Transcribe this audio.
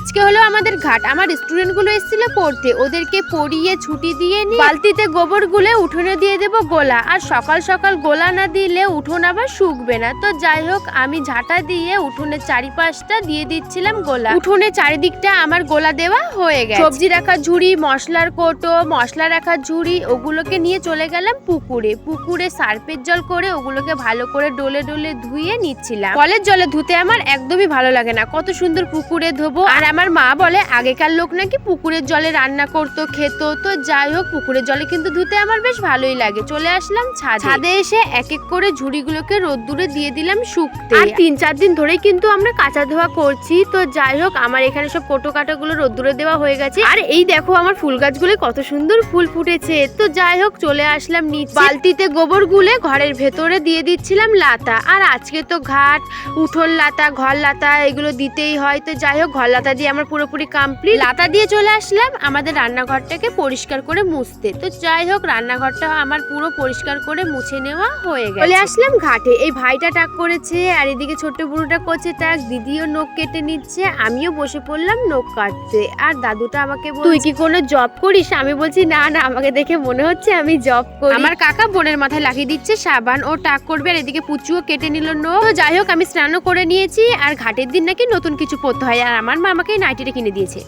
আজকে হলো আমাদের ঘাট। আমার স্টুডেন্ট গুলো এসেছিল পড়তে, ওদেরকে পড়িয়ে ছুটি দিয়ে নিয়ে বালতিতে গোবর গুলে উঠোনে দিয়ে দেবো গোলা। আর সকাল সকাল গোলা না দিলে উঠোন আবার শুকবে না। তো যাই হোক, আমি ঝাঁটা দিয়ে উঠোনের চারিপাশটা দিয়ে দিচ্ছিলাম গোলা। উঠোনের চারিদিকটা আমার গোলা দেওয়া হয়ে গেছে। সবজি রাখার ঝুড়ি, মশলার কোটো, মশলা রাখার ঝুড়ি, ওগুলোকে নিয়ে চলে গেলাম পুকুরে। পুকুরে সার্ফের জল করে ওগুলোকে ভালো করে ডলে ডলে ধুয়ে নিচ্ছিলাম। কলের জলে ধুতে আমার একদমই ভালো লাগে না, কত সুন্দর পুকুরে ধোবো। আর আমার মা বলে আগেকার লোক নাকি পুকুরের জলে রান্না করতো, খেত। তো যাই হোক, পুকুরের জলে কিন্তু ধুতে আমার বেশ ভালোই লাগে। চলে আসলাম ছাদে এসে এক এক করে ঝুড়িগুলোকে রোদ্দুরে দিয়ে দিলাম শুকতে। আর 3-4 দিন ধরেই কিন্তু আমরা কাঁচা ধোয়া করছি। তো যাই হোক, আমার এখানে সব কোটো কাটাগুলো রোদ্দুরে দেওয়া হয়ে গেছে। আর এই দেখো আমার ফুল গাছগুলো কত সুন্দর ফুল ফুটেছে। তো যাই হোক, চলে আসলাম নিচে। বালতিতে গোবর গুলে ঘরের ভেতরে দিয়ে দিচ্ছিলাম লাতা। আর আজকে তো ঘাট, উঠোন লাতা, ঘর লাতা এগুলো দিতেই হয়। তো যাই হোক, ঘর লাতা দিয়ে আমার পুরোপুরি কমপ্লিট। লাতা দিয়ে চলে আসলাম আমাদের রান্নাঘরটাকে পরিষ্কার করে মুছতে। তো যাই হোক, রান্নাঘরটা আমার পুরো পরিষ্কার করে মুছে নেওয়া হয়ে গেছে। চলে আসলাম ঘাটে। এই ভাইটা টাক করেছে, আর এদিকে ছোট্ট বুড়োটা করছে টাক, দিদিও নখ কেটে নিচ্ছে, আমিও বসে পড়লাম নখ কাটতে। আর দাদুটা আমাকে বলছে, তুই কি কোনো জব করিস? আমি বলছি না না, আমাকে দেখে মনে হচ্ছে আমি জব করি। আমার কাকা বোনের মাথায় লাগিয়ে দিচ্ছে সাবান, ও টাক করবে। আর এদিকে পুচুও কেটে নিল নখ। তো যাই হোক, আমি স্নানও করে নিয়েছি। আর ঘাটের দিন নাকি নতুন কিছু পরতে হয়, আর আমার মা আমাকে নাইটিটা কিনে দিয়েছে।